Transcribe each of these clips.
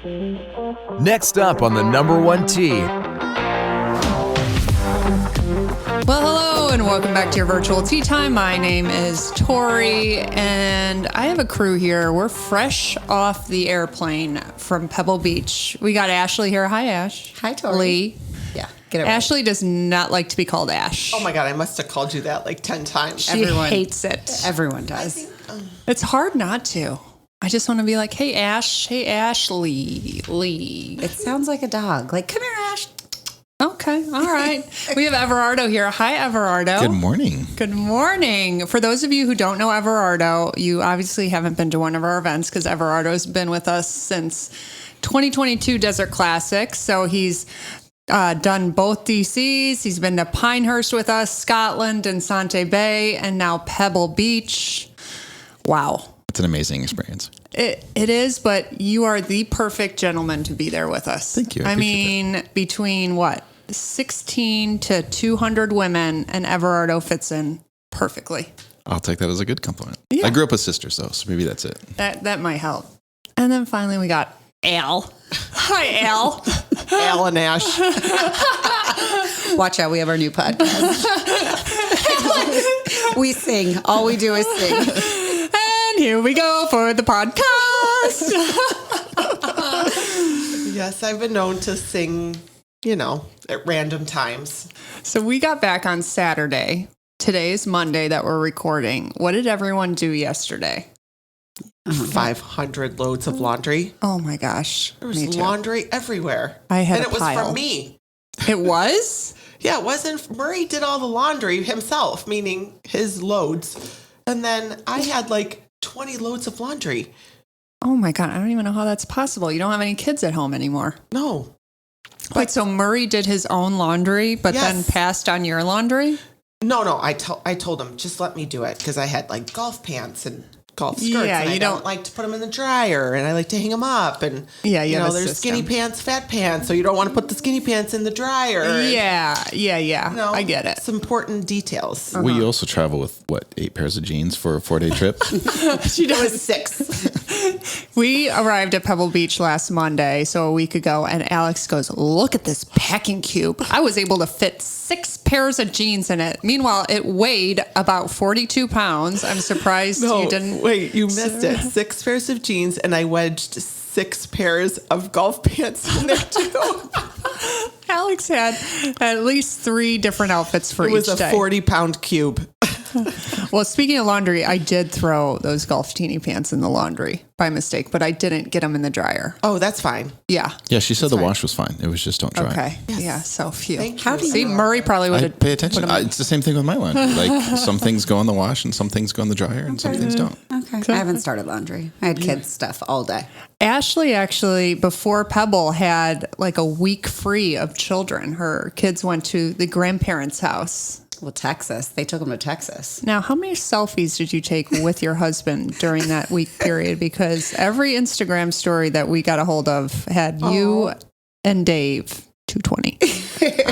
Next up on the number one tee. Well, hello and welcome back to your virtual tea time. My name is Tori and I have a crew here. We're fresh off the airplane from Pebble Beach. We got Ashley here. Hi, Ash. Hi, Tori. Lee. Yeah, get it right. Ashley does not like to be called Ash. Oh my God, I must have called you that like 10 times. She hates it. Everyone does. It's hard not to. I just want to be like, hey, Ash. Hey, Ashley. Lee. It sounds like a dog. Like, come here, Ash. Okay. All right. We have Everardo here. Hi, Everardo. Good morning. Good morning. For those of you who don't know Everardo, you obviously haven't been to one of our events because Everardo's been with us since 2022 Desert Classics. So he's done both DCs. He's been to Pinehurst with us, Scotland, and Sante Bay, and now Pebble Beach. Wow. It's an amazing experience. It is, but you are the perfect gentleman to be there with us. Thank you. I mean, between what, 16 to 200 women, and Everardo fits in perfectly. I'll take that as a good compliment. Yeah. I grew up with sisters, though, so maybe that's it. That might help. And then finally we got Al. Hi, Al. Al and Ash. Watch out, we have our new podcast. We sing. All we do is sing. And here we go for the podcast. Yes, I've been known to sing, at random times. So we got back on Saturday. Today is Monday that we're recording. What did everyone do yesterday? 500 loads of laundry. Oh my gosh. There was laundry everywhere. I had and a it was pile. from me. It was? Yeah, it wasn't. Murray did all the laundry himself, meaning his loads. And then I had like 20 loads of laundry. Oh my God. I don't even know how that's possible. You don't have any kids at home anymore. No. Wait, so Murray did his own laundry, but then passed on your laundry? No. I told him, just let me do it. Because I had like golf pants and golf skirts. Yeah, and you I don't like to put them in the dryer, and I like to hang them up. And yeah, you have a there's system. skinny pants, fat pants, so you don't want to put the skinny pants in the dryer. Yeah. I get it. It's important details. We also travel with, 8 pairs of jeans for a 4-day trip? She does 6. We arrived at Pebble Beach last Monday, so a week ago, and Alix goes, look at this packing cube. I was able to fit 6 pairs of jeans in it. Meanwhile, it weighed about 42 pounds. I'm surprised you didn't. Wait, you missed it. 6 pairs of jeans, and I wedged 6 pairs of golf pants in there too. Alix had at least 3 different outfits for each day. It was a 40-pound cube. Well, speaking of laundry, I did throw those golf teeny pants in the laundry by mistake, but I didn't get them in the dryer. Oh, that's fine. Yeah. Yeah, she said the wash was fine. It was just don't dry. Okay. Yes. Yeah. So phew. Thank How you. do you see? Murray probably would I have pay attention. It's the same thing with my laundry. Like, some things go in the wash and some things go in the dryer and some things don't. Okay. I haven't started laundry. I had kids' stuff all day. Ashley actually, before Pebble, had like a week free of children. Her kids went to the grandparents' house. Well, Texas. They took them to Texas. Now, how many selfies did you take with your husband during that week period? Because every Instagram story that we got a hold of had you and Dave 220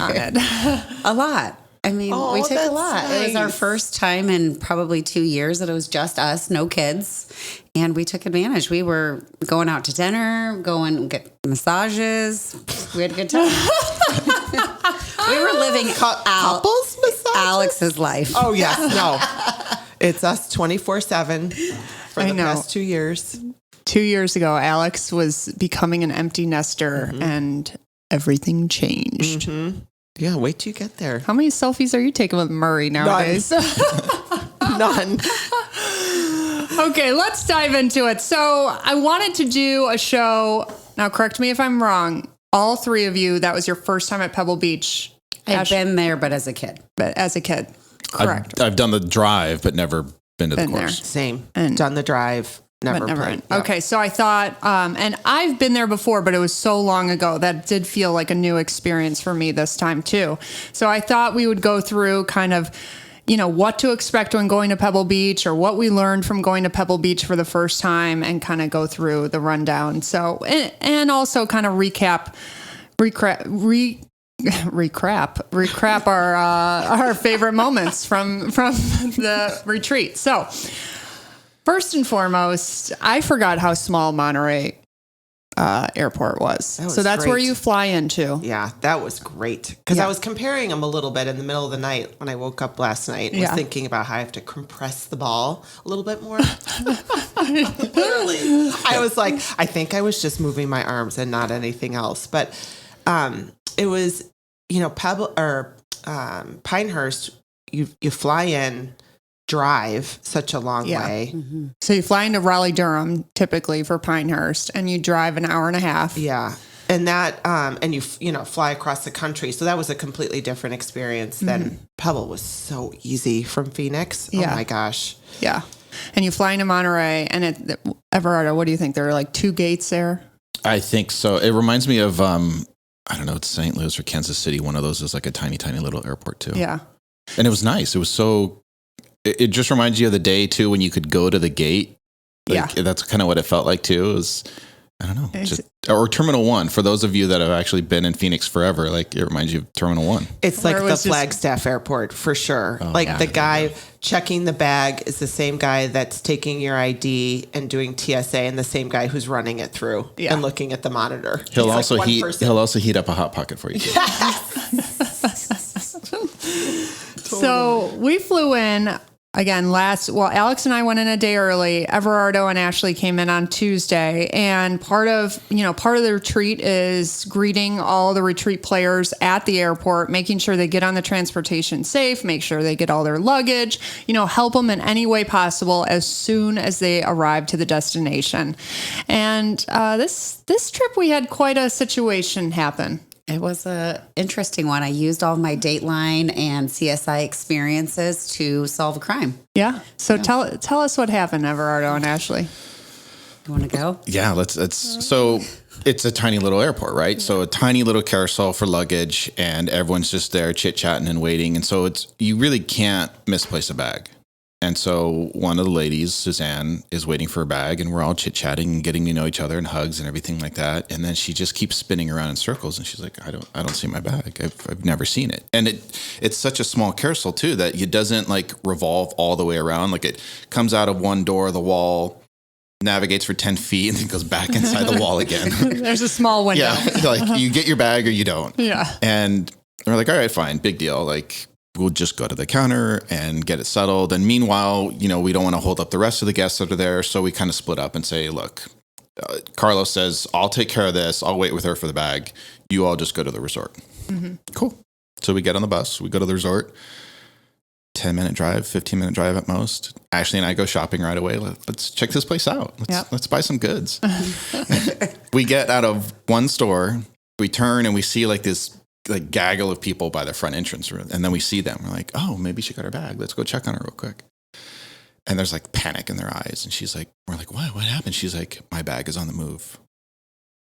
on it. A lot. I mean, we took a lot. Nice. It was our first time in probably 2 years that it was just us, no kids. And we took advantage. We were going out to dinner, going get massages. We had a good time. We were living Couples massages? Alix's life. Oh, yes. No. It's us 24/7 for the past 2 years. 2 years ago, Alix was becoming an empty nester and everything changed. Mm-hmm. Yeah, wait till you get there. How many selfies are you taking with Murray nowadays? None. Okay, let's dive into it. So I wanted to do a show. Now, correct me if I'm wrong. All 3 of you, that was your first time at Pebble Beach. I've been there, but as a kid. But as a kid. Correct. I've done the drive, but never been to the Been there. course. Same. And- Done the drive. Never played. in. Yeah. Okay, so I thought, and I've been there before, but it was so long ago that did feel like a new experience for me this time too. So I thought we would go through kind of, what to expect when going to Pebble Beach or what we learned from going to Pebble Beach for the first time and kind of go through the rundown. So, and also kind of recap our favorite moments from the retreat. So, first and foremost, I forgot how small Monterey airport was. was So that's where great. you fly into. Yeah, that was great. Because Yeah. I was comparing them a little bit in the middle of the night when I woke up last night and was Yeah. thinking about how I have to compress the ball a little bit more. Literally. I was like, I think I was just moving my arms and not anything else. But it was, Pebble or Pinehurst, you fly in, drive such a long Yeah. way. So you fly into Raleigh-Durham typically for Pinehurst, and you drive an hour and a half. Yeah. And that, and you fly across the country. So that was a completely different experience than Pebble was so easy from Phoenix. Yeah. Oh my gosh. Yeah. And you fly into Monterey, and Everardo, what do you think? There are like 2 gates there? I think so. It reminds me of, I don't know, it's St. Louis or Kansas City. One of those is like a tiny, tiny little airport too. Yeah. And it was nice. It was so, it just reminds you of the day too when you could go to the gate. Like, that's kind of what it felt like too. It was, I don't know, or Terminal 1. For those of you that have actually been in Phoenix forever, like it reminds you of Terminal 1. It's Where like it the was just- Flagstaff Airport for sure. The guy checking the bag is the same guy that's taking your ID and doing TSA, and the same guy who's running it through and looking at the monitor. He'll He's also like one person. he'll also heat up a hot pocket for you too. So we flew in again Alex and I went in a day early. Everardo and Ashley came in on Tuesday, and part of the retreat is greeting all the retreat players at the airport, making sure they get on the transportation safe, make sure they get all their luggage, help them in any way possible as soon as they arrive to the destination. And this trip we had quite a situation happen. It was a interesting one. I used all my Dateline and CSI experiences to solve a crime. Yeah. So tell us what happened, Everardo and Ashley. You want to go? Yeah, so it's a tiny little airport, right? So a tiny little carousel for luggage, and everyone's just there chit-chatting and waiting. And so you really can't misplace a bag. And so one of the ladies, Suzanne, is waiting for her bag, and we're all chit-chatting and getting to know each other and hugs and everything like that. And then she just keeps spinning around in circles, and she's like, I don't see my bag. I've never seen it. And it's such a small carousel too that it doesn't like revolve all the way around. Like it comes out of one door of the wall, navigates for 10 feet, and then goes back inside the wall again. There's a small window. Yeah, like you get your bag or you don't. Yeah. And we're like, all right, fine, big deal. Like we'll just go to the counter and get it settled. And meanwhile, we don't want to hold up the rest of the guests that are there. So we kind of split up and say, look, Carlos says, I'll take care of this. I'll wait with her for the bag. You all just go to the resort. Mm-hmm. Cool. So we get on the bus. We go to the resort. 10-minute drive, 15-minute drive at most. Ashley and I go shopping right away. Let's check this place out. Let's buy some goods. We get out of one store. We turn and we see like this like gaggle of people by the front entrance, and then we see them. We're like, oh, maybe she got her bag. Let's go check on her real quick. And there's like panic in their eyes, and she's like, we're like, what happened? She's like, my bag is on the move.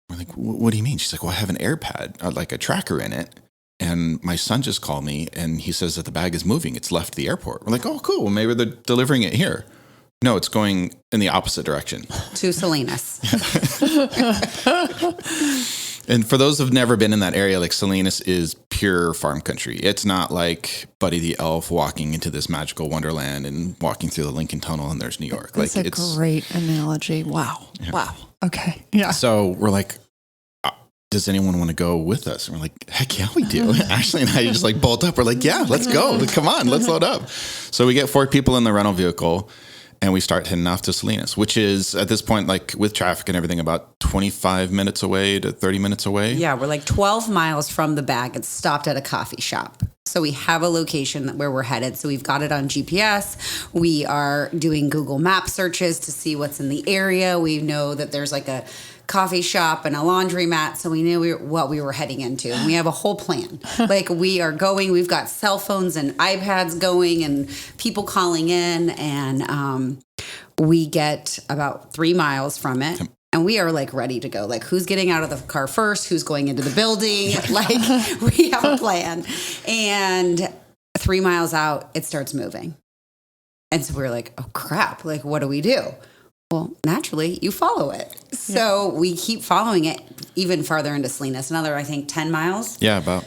We're like, what do you mean? She's like, well, I have an AirPad, like a tracker in it, and my son just called me, and he says that the bag is moving. It's left the airport. We're like, oh, cool. Well, maybe they're delivering it here. No, it's going in the opposite direction. To Salinas. And for those who've never been in that area, like Salinas is pure farm country. It's not like Buddy the Elf walking into this magical wonderland and walking through the Lincoln Tunnel and there's New York. That's like a great analogy. Wow. Yeah. Wow. Okay. Yeah. So we're like, does anyone want to go with us? And we're like, heck yeah, we do. Ashley and I just like bolt up. We're like, yeah, let's go. Like, come on, let's load up. So we get 4 people in the rental vehicle. And we start heading off to Salinas, which is at this point, like with traffic and everything, about 25 minutes away to 30 minutes away. Yeah, we're like 12 miles from the bag. It's stopped at a coffee shop. So we have a location where we're headed. So we've got it on GPS. We are doing Google Map searches to see what's in the area. We know that there's like a coffee shop and a laundromat, so we knew what we were heading into, and we have a whole plan. Like we are going, we've got cell phones and iPads going and people calling in, and we get about 3 miles from it, and we are like ready to go. Like, who's getting out of the car first? Who's going into the building? Like, we have a plan. And 3 miles out, it starts moving. And so we're like, oh crap, like what do we do? Well, naturally, you follow it. So we keep following it even farther into Salinas, another, I think, 10 miles. Yeah, about.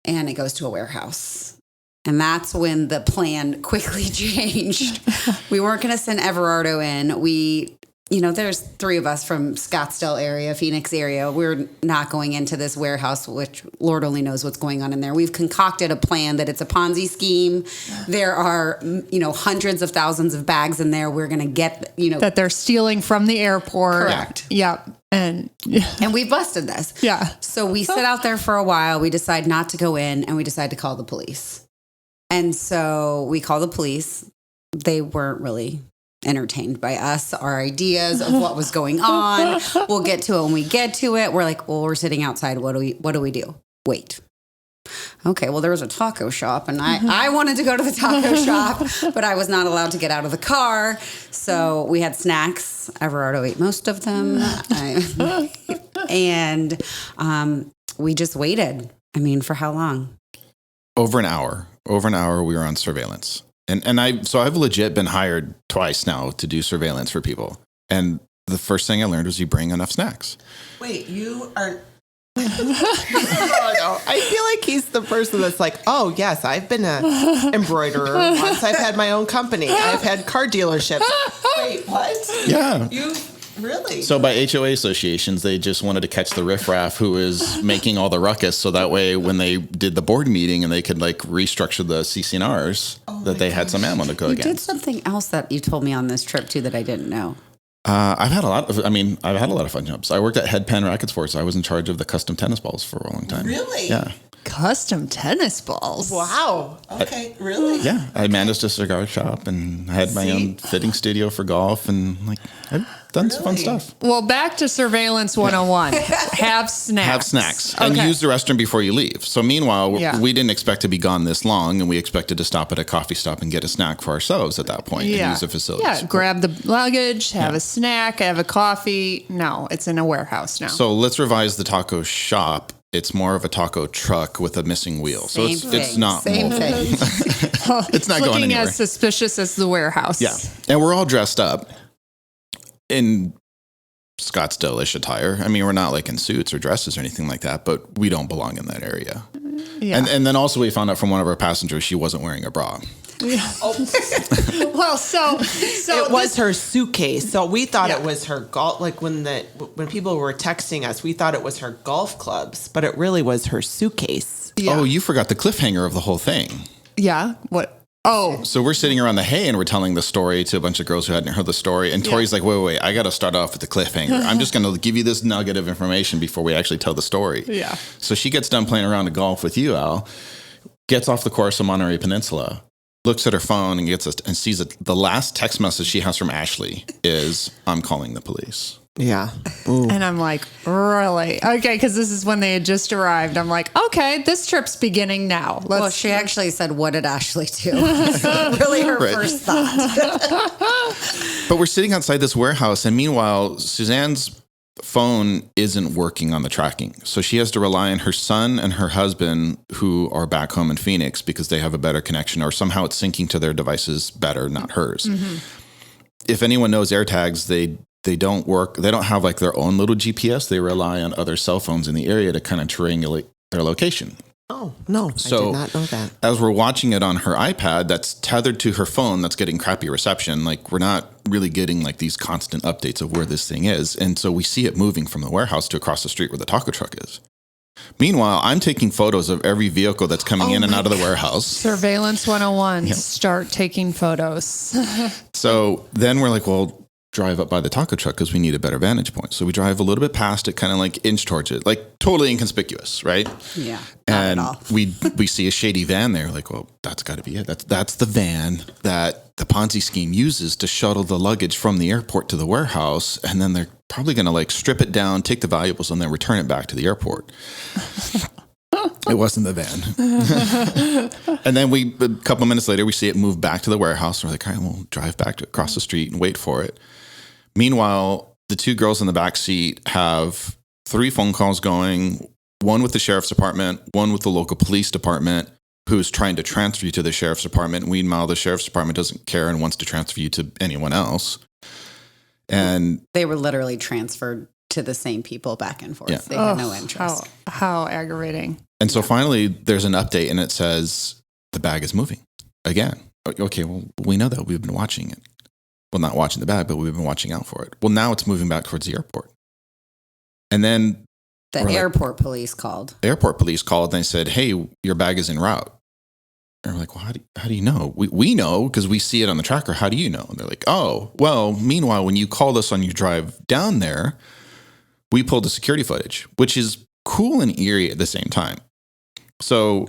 And it goes to a warehouse. And that's when the plan quickly changed. We weren't going to send Everardo in. We there's 3 of us from Scottsdale area, Phoenix area. We're not going into this warehouse, which Lord only knows what's going on in there. We've concocted a plan that it's a Ponzi scheme. There are, hundreds of thousands of bags in there. We're going to get, that they're stealing from the airport. Correct. Yep. And we busted this. Yeah. So we sit out there for a while. We decide not to go in, and we decide to call the police. And so we call the police. They weren't really entertained by us, our ideas of what was going on. We'll get to it when we get to it. We're like, well, we're sitting outside. What do we do? Wait. Okay, well, there was a taco shop, and I wanted to go to the taco shop, but I was not allowed to get out of the car. So we had snacks. Everardo ate most of them. And we just waited. I mean, for how long? Over an hour. We were on surveillance. And I've legit been hired twice now to do surveillance for people. And the first thing I learned was you bring enough snacks. Wait, you are... I feel like he's the person that's like, oh, yes, I've been an embroiderer once. I've had my own company. I've had car dealerships. Wait, what? Yeah. You... Really? So by HOA associations, they just wanted to catch the riffraff who is making all the ruckus. So that way, when they did the board meeting and they could restructure the CCNRs, that they had some ammo to go You against. did something else that you told me on this trip too that I didn't know. I've had a lot of fun jobs. I worked at Headpan Racket Sports. I was in charge of the custom tennis balls for a long time. Really? Yeah. custom tennis balls. Wow. Okay. Really? Yeah. I managed a cigar shop and I had my own fitting studio for golf and I've done some fun stuff. Well, back to surveillance 101. Have snacks. Have snacks and use the restroom before you leave. So meanwhile, we didn't expect to be gone this long and we expected to stop at a coffee stop and get a snack for ourselves at that point and use the facilities. Yeah, grab the luggage, have a snack, have a coffee. No, it's in a warehouse now. So let's revise the taco shop. It's more of a taco truck with a missing wheel. So it's not mobile. It's not going anywhere. As suspicious as the warehouse. Yeah. And we're all dressed up in Scottsdale-ish attire. I mean, we're not like in suits or dresses or anything like that, but we don't belong in that area. Yeah. And then also we found out from one of our passengers she wasn't wearing a bra. Well, so it was her suitcase. So we thought it was her golf. Like when people were texting us, we thought it was her golf clubs, but it really was her suitcase. Yeah. Oh, you forgot the cliffhanger of the whole thing. Yeah. What? Oh. So we're sitting around the hay and we're telling the story to a bunch of girls who hadn't heard the story. And Tori's like, wait, I got to start off with the cliffhanger. I'm just going to give you this nugget of information before we actually tell the story. Yeah. So she gets done playing around the golf with you, Al, gets off the course of Monterey Peninsula, looks at her phone and sees that the last text message she has from Ashley is, I'm calling the police. Yeah. Ooh. And I'm like, really? Okay, because this is when they had just arrived. I'm like, okay, this trip's beginning now. Well, she actually said, what did Ashley do? Really her first thought. But we're sitting outside this warehouse, and meanwhile, Suzanne's phone isn't working on the tracking. So she has to rely on her son and her husband who are back home in Phoenix because they have a better connection or somehow it's syncing to their devices better, not hers. Mm-hmm. If anyone knows AirTags, they don't work. They don't have like their own little GPS. They rely on other cell phones in the area to kind of triangulate their location. Oh, no. So I did not know that. As we're watching it on her iPad, that's tethered to her phone that's getting crappy reception. Like we're not really getting like these constant updates of where this thing is. And so we see it moving from the warehouse to across the street where the taco truck is. Meanwhile, I'm taking photos of every vehicle that's coming in and out of the warehouse. Surveillance 101. Yep. Start taking photos. So then we're like, well, drive up by the taco truck because we need a better vantage point. So we drive a little bit past it, kind of like inch towards it, like totally inconspicuous, right? Yeah. And we see a shady van there. Like, well, that's got to be it. That's the van that the Ponzi scheme uses to shuttle the luggage from the airport to the warehouse. And then they're probably going to like strip it down, take the valuables, and then return it back to the airport. It wasn't the van. And then a couple of minutes later, we see it move back to the warehouse. And we're like, all right, we'll drive back across the street and wait for it. Meanwhile, the two girls in the back seat have 3 phone calls going, one with the sheriff's department, one with the local police department, who's trying to transfer you to the sheriff's department. Meanwhile, the sheriff's department doesn't care and wants to transfer you to anyone else. And they were literally transferred to the same people back and forth. Yeah. They had no interest. How aggravating. And so finally, there's an update and it says the bag is moving again. Okay, well, we know that. We've been watching it. Well, not watching the bag, but we've been watching out for it. Well, now it's moving back towards the airport. And then The airport police called. The airport police called and they said, hey, your bag is en route. And we're like, well, how do you know? We know because we see it on the tracker. How do you know? And they're like, oh, well, meanwhile, when you called us on your drive down there, we pulled the security footage, which is cool and eerie at the same time. So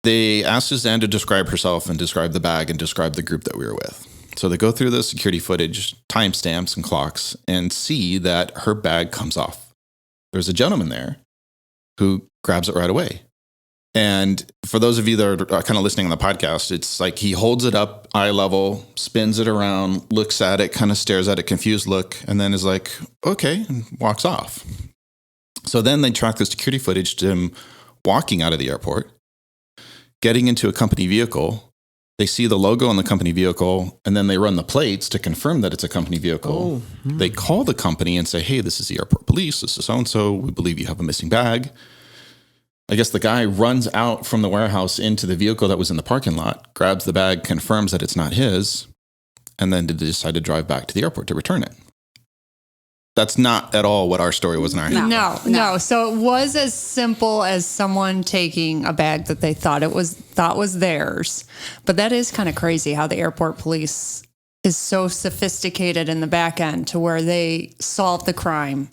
they asked Suzanne to describe herself and describe the bag and describe the group that we were with. So they go through the security footage, timestamps and clocks, and see that her bag comes off. There's a gentleman there who grabs it right away. And for those of you that are kind of listening on the podcast, it's like he holds it up eye level, spins it around, looks at it, kind of stares at it, confused look, and then is like, okay, and walks off. So then they track the security footage to him walking out of the airport, getting into a company vehicle. They see the logo on the company vehicle, and then they run the plates to confirm that it's a company vehicle. They call the company and say, hey, this is the airport police. This is so-and-so. We believe you have a missing bag. I guess the guy runs out from the warehouse into the vehicle that was in the parking lot, grabs the bag, confirms that it's not his, and then they decide to drive back to the airport to return it. That's not at all what our story was in our head. No. So it was as simple as someone taking a bag that they thought was theirs. But that is kind of crazy how the airport police is so sophisticated in the back end to where they solve the crime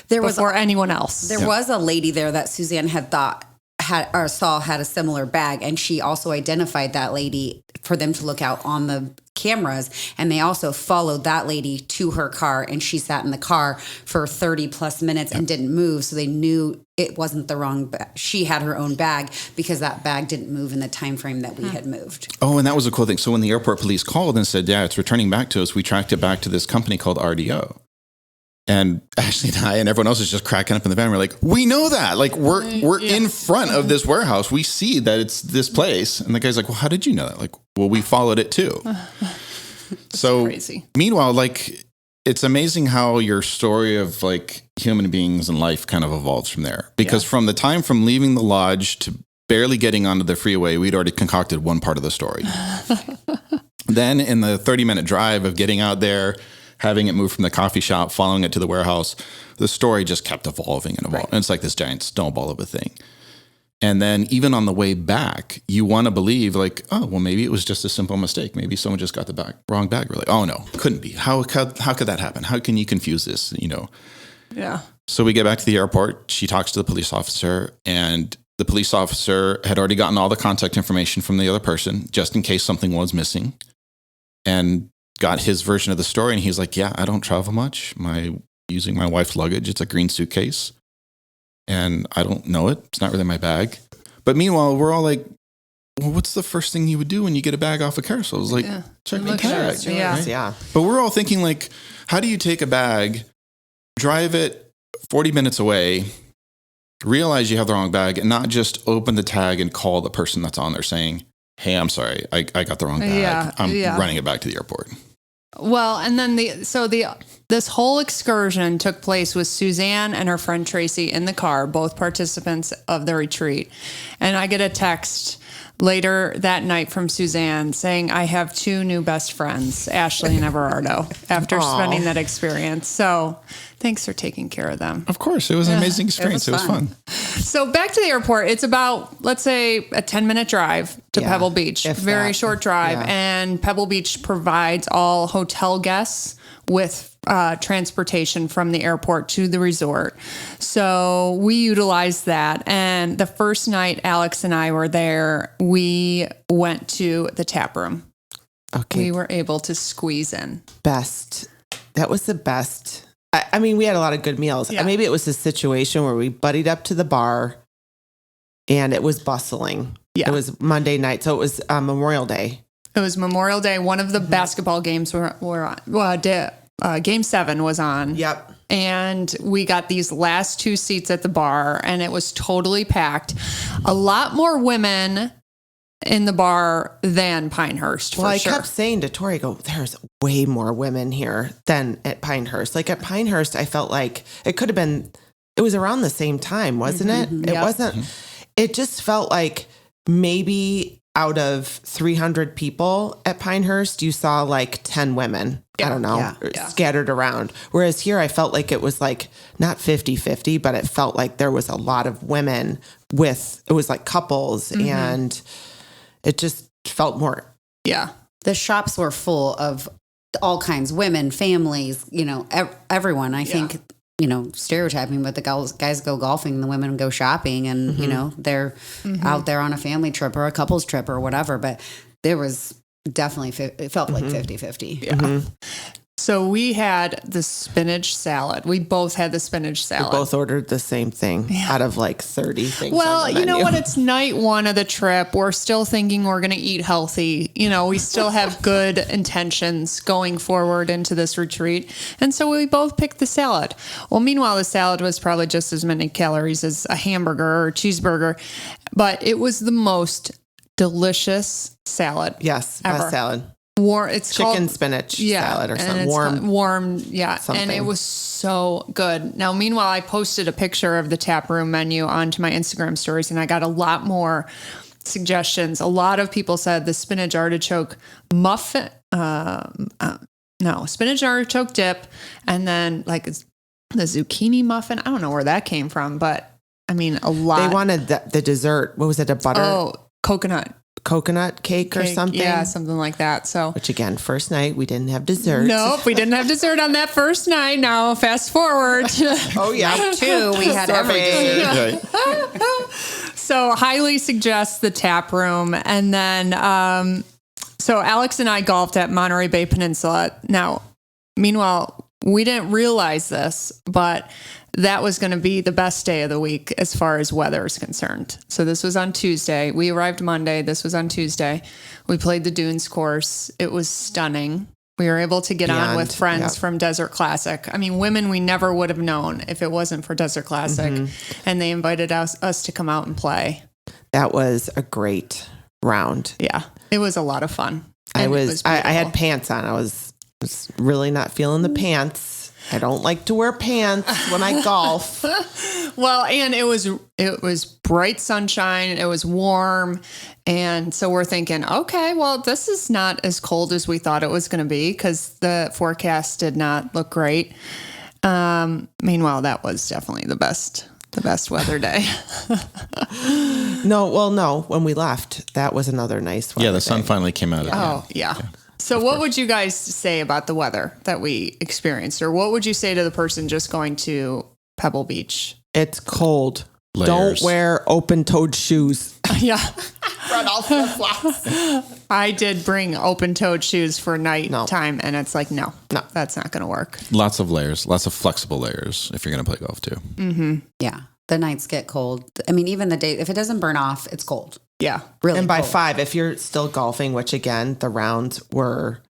before anyone else. There was a lady there that Suzanne had saw had a similar bag, and she also identified that lady for them to look out on the cameras, and they also followed that lady to her car, and she sat in the car for 30 plus minutes and didn't move, so they knew it wasn't the wrong bag. She had her own bag because that bag didn't move in the time frame that we had moved. Oh, and that was a cool thing. So when the airport police called and said, yeah, it's returning back to us, we tracked it back to this company called RDO. And Ashley and I and everyone else is just cracking up in the van. We're like, we know that. Like, we're in front of this warehouse. We see that it's this place. And the guy's like, well, how did you know that? Like, well, we followed it too. So crazy. Meanwhile, like, it's amazing how your story of like human beings and life kind of evolves from there. Because from the time from leaving the lodge to barely getting onto the freeway, we'd already concocted one part of the story. Then in the 30-minute drive of getting out there, having it move from the coffee shop, following it to the warehouse, the story just kept evolving and evolving. Right. And it's like this giant snowball of a thing. And then even on the way back, you want to believe like, oh, well, maybe it was just a simple mistake. Maybe someone just got the wrong bag. We're like, oh, no, couldn't be. How could that happen? How can you confuse this? You know? Yeah. So we get back to the airport. She talks to the police officer, and the police officer had already gotten all the contact information from the other person just in case something was missing, and got his version of the story. And he's like, yeah, I don't travel much. Using my wife's luggage. It's a green suitcase. And I don't know it. It's not really my bag. But meanwhile, we're all like, well, what's the first thing you would do when you get a bag off a carousel? It's like, check my tag. Yeah. But we're all thinking like, how do you take a bag, drive it 40 minutes away, realize you have the wrong bag, and not just open the tag and call the person that's on there saying, hey, I'm sorry, I got the wrong bag. I'm running it back to the airport. Well, and then this whole excursion took place with Suzanne and her friend Tracy in the car, both participants of the retreat. And I get a text later that night from Suzanne saying, I have two new best friends, Ashley and Everardo, after spending that experience. So thanks for taking care of them. Of course. It was an amazing experience. It was fun. So back to the airport. It's about, let's say, a 10-minute drive to Pebble Beach. Very short drive. Yeah. And Pebble Beach provides all hotel guests with transportation from the airport to the resort. So we utilized that. And the first night Alix and I were there, we went to the tap room. Okay. We were able to squeeze in. Best. That was the best. I mean, we had a lot of good meals. Yeah. Maybe it was a situation where we buddied up to the bar and it was bustling. Yeah. It was Monday night. So it was Memorial Day. It was Memorial Day. One of the basketball games were on. Well, Game 7 was on. Yep. And we got these last two seats at the bar, and it was totally packed. A lot more women in the bar than Pinehurst. Well, I kept saying to Tori, there's way more women here than at Pinehurst. Like at Pinehurst, I felt like it was around the same time, wasn't it? It wasn't. It just felt like maybe out of 300 people at Pinehurst, you saw like 10 women. I don't know, scattered around. Whereas here, I felt like it was like not 50-50, but it felt like there was a lot of women it was like couples, and it just felt more. Yeah. The shops were full of all kinds, women, families, everyone. I think, stereotyping, but the guys go golfing, the women go shopping, and, they're out there on a family trip or a couples trip or whatever. But there was definitely, it felt like 50-50. Yeah. So we had the spinach salad. We both had the spinach salad. We both ordered the same thing out of like 30 things. Well, on the you know menu. what? It's night one of the trip. We're still thinking we're going to eat healthy. We still have good intentions going forward into this retreat. And so we both picked the salad. Well, meanwhile, the salad was probably just as many calories as a hamburger or a cheeseburger, but it was the most delicious salad. Yes, ever. best salad. It's Chicken called spinach yeah, salad or and something. it's warm, yeah. something. And it was so good. Now, meanwhile, I posted a picture of the tap room menu onto my Instagram stories, and I got a lot more suggestions. A lot of people said the spinach artichoke muffin, spinach artichoke dip, and then like the zucchini muffin. I don't know where that came from, but I mean, a lot. They wanted the dessert. What was it? A butter coconut cake or something? Yeah, something like that. So, which again, first night we didn't have dessert. nope, we didn't have dessert on that first night. Now, fast forward. Oh yeah, Night 2, we had every dessert. So, highly suggest the tap room. And then, so Alix and I golfed at Monterey Bay Peninsula. Now, meanwhile, we didn't realize this, but that was going to be the best day of the week as far as weather is concerned. So this was on Tuesday. We arrived Monday. This was on Tuesday. We played the Dunes course. It was stunning. We were able to get on with friends from Desert Classic. I mean, women we never would have known if it wasn't for Desert Classic. And they invited us to come out and play. That was a great round. Yeah, it was a lot of fun. I And it was I had beautiful. pants on. I was really not feeling the pants. I don't like to wear pants when I golf. Well, and it was bright sunshine. It was warm. And so we're thinking, okay, well, this is not as cold as we thought it was going to be because the forecast did not look great. Meanwhile, that was definitely the best weather day. No. When we left, that was another nice one. Yeah, the sun finally came out. Oh, yeah. So what would you guys say about the weather that we experienced? Or what would you say to the person just going to Pebble Beach? It's cold. Layers. Don't wear open-toed shoes. Yeah. Run all flip-flops. I did bring open-toed shoes for nighttime, and it's like, no, that's not going to work. Lots of layers, lots of flexible layers if you're going to play golf too. Mm-hmm. Yeah. The nights get cold. I mean, even the day, if it doesn't burn off, it's cold. Yeah. Really. And by cold. 5, if you're still golfing, which again, the rounds were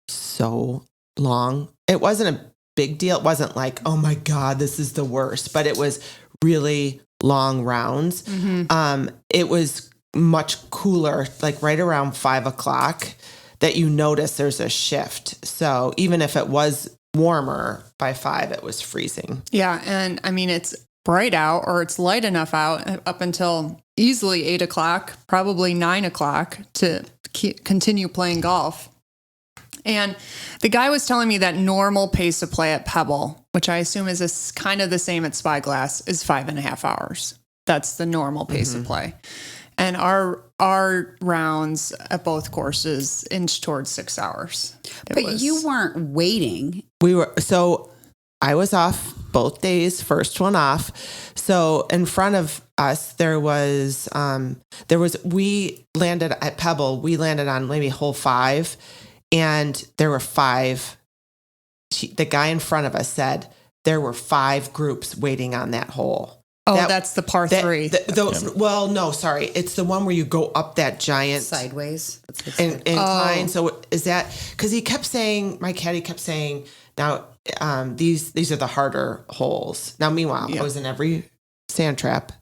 so long. It wasn't a big deal. It wasn't like, oh my God, this is the worst, but it was really long rounds. It was much cooler, like right around 5 o'clock that you notice there's a shift. So even if it was warmer by 5, it was freezing. Yeah. And I mean, it's bright out or it's light enough out up until easily 8 o'clock, probably 9 o'clock to continue playing golf. And the guy was telling me that normal pace of play at Pebble, which I assume is kind of the same at Spyglass, is 5.5 hours. That's the normal pace of play. And our rounds at both courses inched towards 6 hours. But you weren't waiting. So I was off both days, first one off. So in front of us, we landed at Pebble. We landed on maybe hole 5 and there were 5. The guy in front of us said there were 5 groups waiting on that hole. Oh, that's the par 3. Well, no, sorry. It's the one where you go up that giant Sideways. incline. So is that, because my caddy kept saying, now these are the harder holes. Now, meanwhile, I was in every sand trap.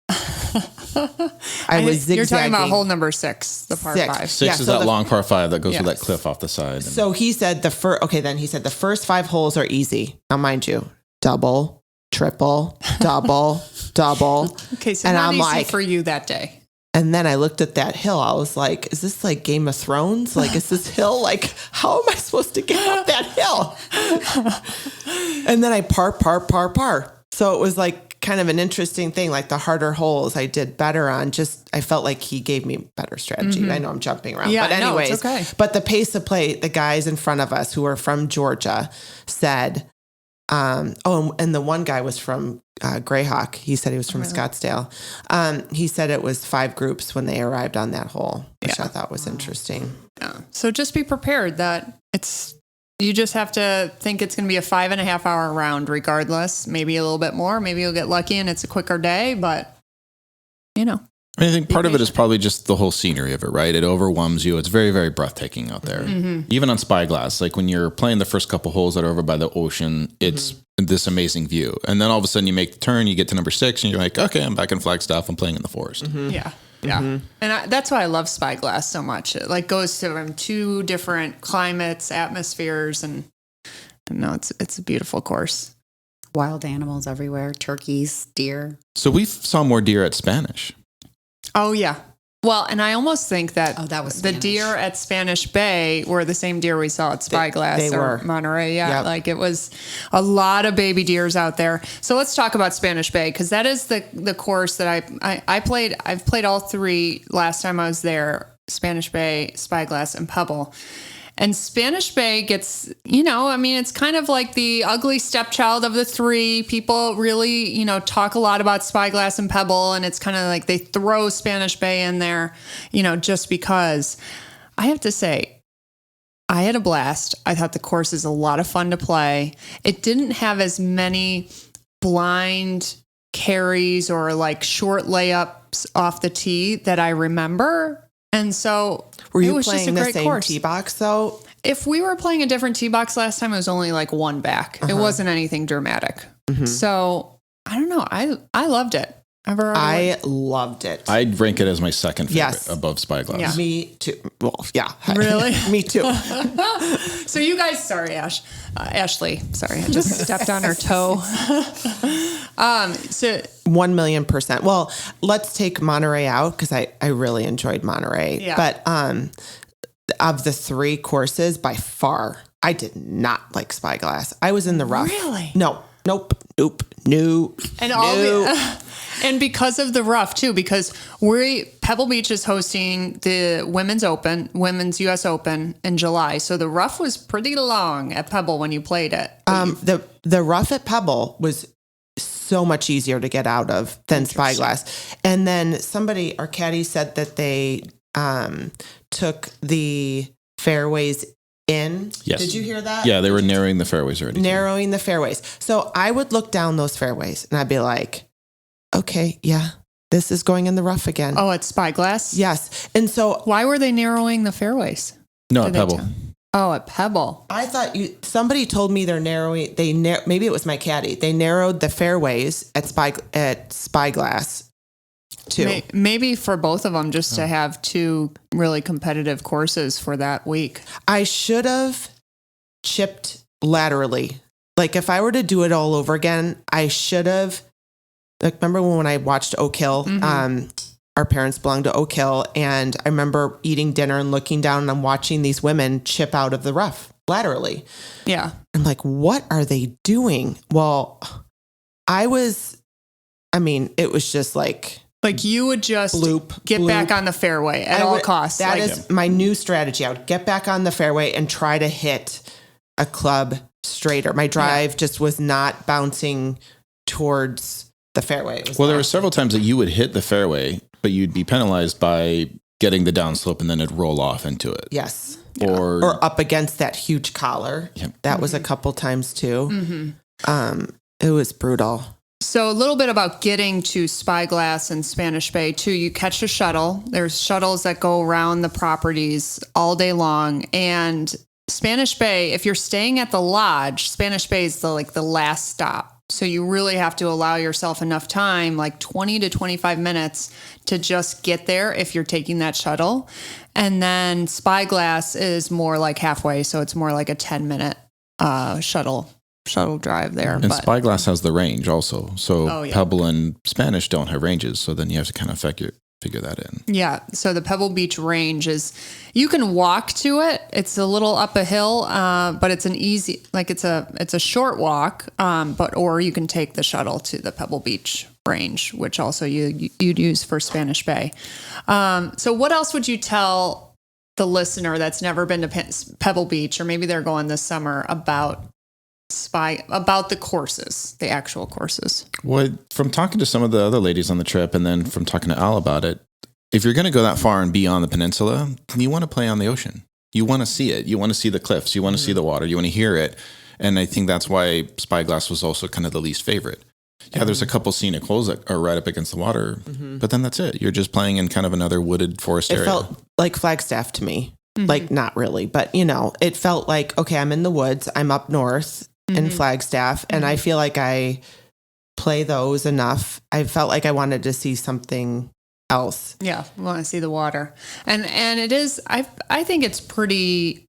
I was zigzagging. You're talking about hole number 6, the par 5. 6 is so that long par 5 that goes Yes. with that cliff off the side. So he said the first 5 holes are easy. Now, mind you, double, triple, double, double. Okay, so and not I'm easy like, for you that day. And then I looked at that hill. I was like, is this like Game of Thrones? Like, is this hill, like, how am I supposed to get up that hill? And then I par. So it was like kind of an interesting thing. Like the harder holes I did better on. Just, I felt like he gave me better strategy. I know I'm jumping around. Yeah, but anyways, no, it's okay. But the pace of play, the guys in front of us who are from Georgia said, and the one guy was from Greyhawk. He said he was from Scottsdale. He said it was 5 groups when they arrived on that hole, which I thought was interesting. Yeah. So just be prepared that you just have to think it's going to be a 5.5 hour round regardless, maybe a little bit more, maybe you'll get lucky and it's a quicker day, but you know. I think part of it is probably just the whole scenery of it, right? It overwhelms you. It's very, very breathtaking out there. Even on Spyglass, like when you're playing the first couple holes that are over by the ocean, it's this amazing view. And then all of a sudden you make the turn, you get to number 6 and you're like, okay, I'm back in Flagstaff. I'm playing in the forest. Yeah. Yeah. And that's why I love Spyglass so much. It like goes to 2 different climates, atmospheres, and no, it's a beautiful course. Wild animals everywhere, turkeys, deer. So we saw more deer at Spanish. Oh, yeah. Well, and I almost think that, that was the Spanish. deer at Spanish Bay were the same deer we saw at Spyglass they or were. Monterey. Yeah, Yep. like it was a lot of baby deers out there. So let's talk about Spanish Bay because that is the course that I played. I've played all 3 last time I was there, Spanish Bay, Spyglass, and Pebble. And Spanish Bay gets, it's kind of like the ugly stepchild of the 3. People really, talk a lot about Spyglass and Pebble, and it's kind of like they throw Spanish Bay in there, just because. I have to say, I had a blast. I thought the course is a lot of fun to play. It didn't have as many blind carries or like short layups off the tee that I remember. And so Were it you was just a playing the great same course. tee box though? If we were playing a different tee box last time, it was only like 1 back. It wasn't anything dramatic. So I don't know. I loved it. Everardo? I loved it. I'd rank it as my second favorite Yes. above Spyglass. Yeah. Me too. Well, yeah. Really? Me too. So you guys, sorry, Ashley, sorry, I just stepped on her toe. So 1,000,000%. Well, let's take Monterey out because I really enjoyed Monterey. Yeah. But of the 3 courses, by far, I did not like Spyglass. I was in the rough. Really? No. Nope. and No. and because of the rough too, because Pebble Beach is hosting the women's US Open in July. So the rough was pretty long at Pebble when you played it. The rough at Pebble was so much easier to get out of than Spyglass. And then our caddy said that they took the fairways in. Yes. Did you hear that? Yeah, they were narrowing the fairways already. Narrowing the fairways. So I would look down those fairways and I'd be like, okay, yeah, this is going in the rough again. Oh, at Spyglass? Yes. And so Why were they narrowing the fairways? No, Did at they Pebble. tell- Oh, at Pebble. I thought somebody told me they're narrowing. Maybe it was my caddy. They narrowed the fairways at Spyglass too. Maybe for both of them, just to have 2 really competitive courses for that week. I should have chipped laterally. Like if I were to do it all over again, I should have. Like remember when I watched Oak Hill? Our parents belonged to Oak Hill, and I remember eating dinner and looking down and I'm watching these women chip out of the rough laterally. Yeah. I'm like, what are they doing? Well, it was just like you would just get back on the fairway at all costs. That is my new strategy. I would get back on the fairway and try to hit a club straighter. My drive just was not bouncing towards the fairway. Well, there were several times that you would hit the fairway, but you'd be penalized by getting the downslope and then it'd roll off into it. Yes. Or up against that huge collar. Yep. That was a couple times too. It was brutal. So a little bit about getting to Spyglass and Spanish Bay too. You catch a shuttle. There's shuttles that go around the properties all day long. And Spanish Bay, if you're staying at the lodge, Spanish Bay is the last stop. So you really have to allow yourself enough time, like 20 to 25 minutes to just get there if you're taking that shuttle. And then Spyglass is more like halfway. So it's more like a 10-minute shuttle drive there. And Spyglass has the range also. So Oh, yeah. Pebble and Spanish don't have ranges. So then you have to kind of figure that in. Yeah. So the Pebble Beach range you can walk to it. It's a little up a hill, but it's an easy, like it's a short walk, or you can take the shuttle to the Pebble Beach range, which also you'd use for Spanish Bay. So what else would you tell the listener that's never been to Pebble Beach, or maybe they're going this summer, about the courses, the actual courses? Well, from talking to some of the other ladies on the trip, and then from talking to Al about it, if you're going to go that far and be on the peninsula, you want to play on the ocean. You want to see it. You want to see the cliffs. You want to see the water. You want to hear it. And I think that's why Spyglass was also kind of the least favorite. Yeah, there's a couple scenic holes that are right up against the water, but then that's it. You're just playing in kind of another wooded forest area. It felt like Flagstaff to me. Like, not really, but it felt like, okay, I'm in the woods. I'm up north in Flagstaff, and I feel like I play those enough. I felt like I wanted to see something else. Yeah, we want to see the water. And it is, I think it's pretty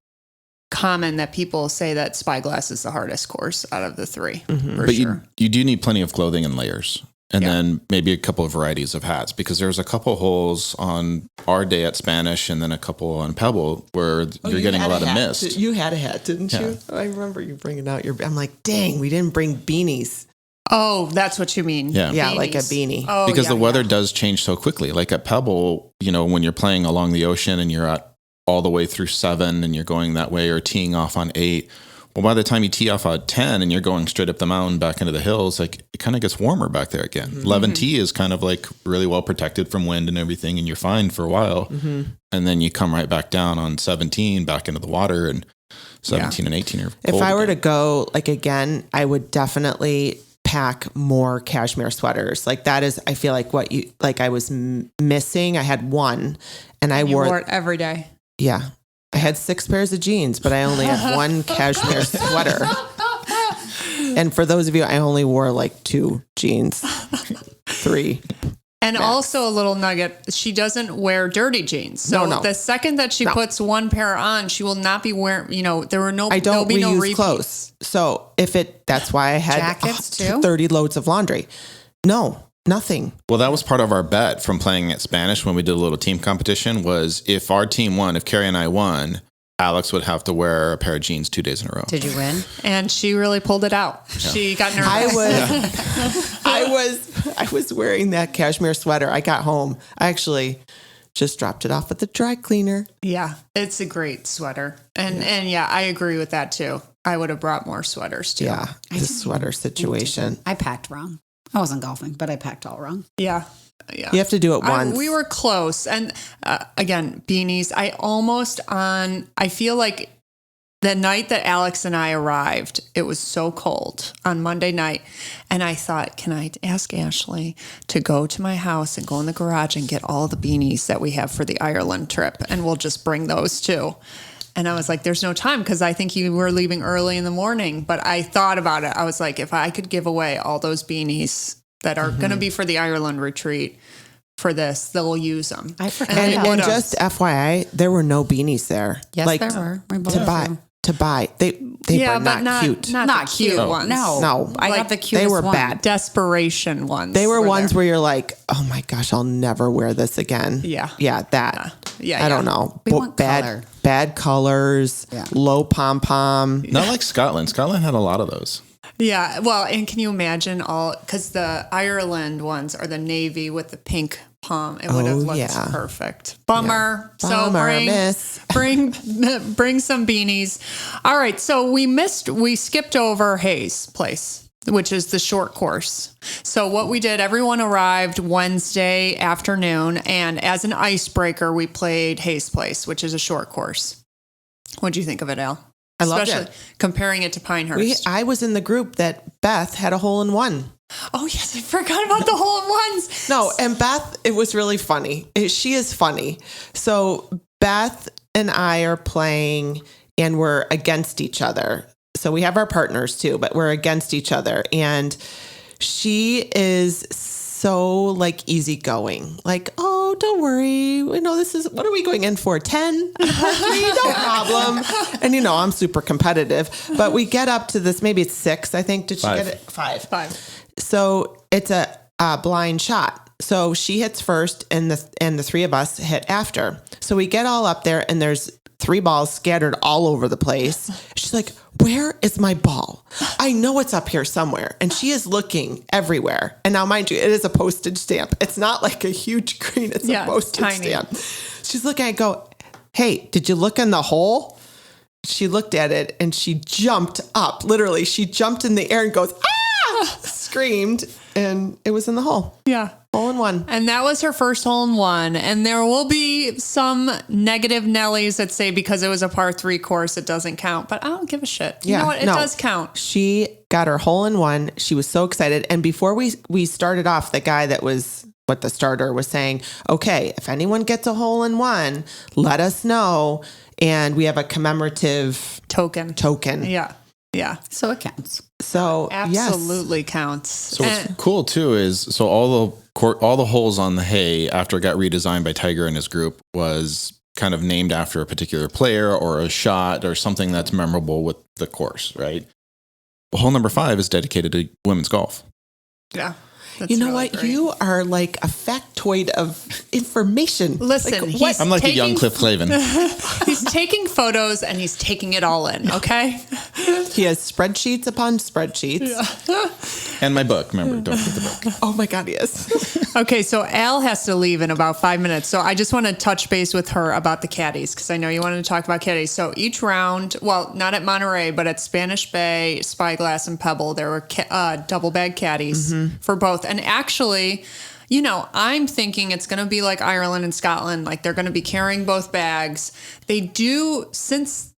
common that people say that Spyglass is the hardest course out of the three. For but sure. you do need plenty of clothing and layers. And then maybe a couple of varieties of hats, because there's a couple holes on our day at Spanish and then a couple on Pebble where you're getting a lot of mist. You had a hat, didn't you? I remember you bringing out I'm like, dang, we didn't bring beanies. Oh, that's what you mean. Yeah. Yeah, Beanies. like a beanie. Oh, Because yeah, the weather yeah. does change so quickly. Like at Pebble, when you're playing along the ocean and you're at all the way through 7 and you're going that way, or teeing off on 8. Well, by the time you tee off at 10 and you're going straight up the mountain back into the hills, like it kind of gets warmer back there again. 11T is kind of like really well protected from wind and everything, and you're fine for a while. And then you come right back down on 17 back into the water, and 17 and 18 are cold. If I were again. to go again, I would definitely pack more cashmere sweaters. Like that is, I feel like what I was missing. I had one, and I wore it every day. Yeah. I had 6 pairs of jeans, but I only had one cashmere sweater. And for those of you, I only wore 2 jeans, 3. And also a little nugget, she doesn't wear dirty jeans. So No. the second that she puts one pair on, she will not be wearing, I don't reuse clothes. So that's why I had Jackets too? 30 loads of laundry. No, nothing. Well, that was part of our bet from playing at Spanish when we did a little team competition, was if our team won, if Carrie and I won, Alix would have to wear a pair of jeans 2 days in a row. Did you win? And she really pulled it out. Yeah. She got nervous. I was wearing that cashmere sweater. I got home. I actually just dropped it off at the dry cleaner. Yeah, it's a great sweater. And I agree with that too. I would have brought more sweaters too. Yeah, the sweater situation. I packed wrong. I wasn't golfing, but I packed all wrong. Yeah. Yeah. You have to do it once. We were close. And again, beanies. I feel like the night that Alix and I arrived, it was so cold on Monday night. And I thought, can I ask Ashley to go to my house and go in the garage and get all the beanies that we have for the Ireland trip? And we'll just bring those too. And I was like, there's no time, because I think you were leaving early in the morning. But I thought about it. I was like, if I could give away all those beanies that are going to be for the Ireland retreat for this, they'll use them. I forgot. And just FYI, there were no beanies there. Yes, there were. We both to buy. They were not cute. Not cute ones. No, I got the cutest They were one. bad. Desperation ones. They were ones where you're like, oh my gosh, I'll never wear this again. Yeah. Yeah, that. Yeah. I don't know. We want color. Bad colors, low pom-pom. Not like Scotland. Scotland had a lot of those. Yeah. Well, and can you imagine because the Ireland ones are the navy with the pink pom. It would have looked perfect. Bummer. Yeah. So miss. bring some beanies. All right. So we skipped over Hayes Place, which is the short course. So what we did, everyone arrived Wednesday afternoon, and as an icebreaker, we played Hayes Place, which is a short course. What do you think of it, Al? I loved Especially it. comparing it to Pinehurst. I was in the group that Beth had a hole-in-one. Oh, yes. I forgot about the hole-in-ones. No, and Beth, it was really funny. She is funny. So Beth and I are playing, and we're against each other. So we have our partners too, but we're against each other. And she is so easygoing. Oh, don't worry. What are we going in for? 10? No problem. And I'm super competitive, but we get up to this, maybe it's 6, I think. Did she get it? 5. Five. So it's a blind shot. So she hits first and the three of us hit after. So we get all up there and there's 3 balls scattered all over the place. She's like, where is my ball? I know it's up here somewhere. And she is looking everywhere. And now, mind you, it is a postage stamp. It's not like a huge green. It's a postage tiny. stamp. She's looking, I go, hey, did you look in the hole? She looked at it and she jumped up. Literally, she jumped in the air and goes, ah! Screamed. And it was in the hole. Yeah. Hole in one. And that was her first hole in one. And there will be some negative Nellies that say because it was a par 3 course, it doesn't count. But I don't give a shit. You know what? It does count. She got her hole in one. She was so excited. And before we started off, the guy that was what the starter was saying, okay, if anyone gets a hole in one, let us know. And we have a commemorative Token. Yeah. Yeah. So it counts. So Absolutely counts. So what's cool too is so all the holes on the hay after it got redesigned by Tiger and his group was kind of named after a particular player or a shot or something that's memorable with the course, right? Hole number 5 is dedicated to women's golf. Yeah. You know what? Great. You are like a factoid of information. Listen, Like, I'm like a young Cliff Clavin. He's taking photos and he's taking it all in. Okay. he has spreadsheets upon spreadsheets. And my book. Remember, don't forget the book. Oh my God, yes. Okay, so Al has to leave in about 5 minutes. So I just want to touch base with her about the caddies because I know you wanted to talk about caddies. So each round, well, not at Monterey, but at Spanish Bay, Spyglass, and Pebble, there were double bag caddies for both. And actually, you know, I'm thinking it's going to be like Ireland and Scotland. Like they're going to be carrying both bags. They do, since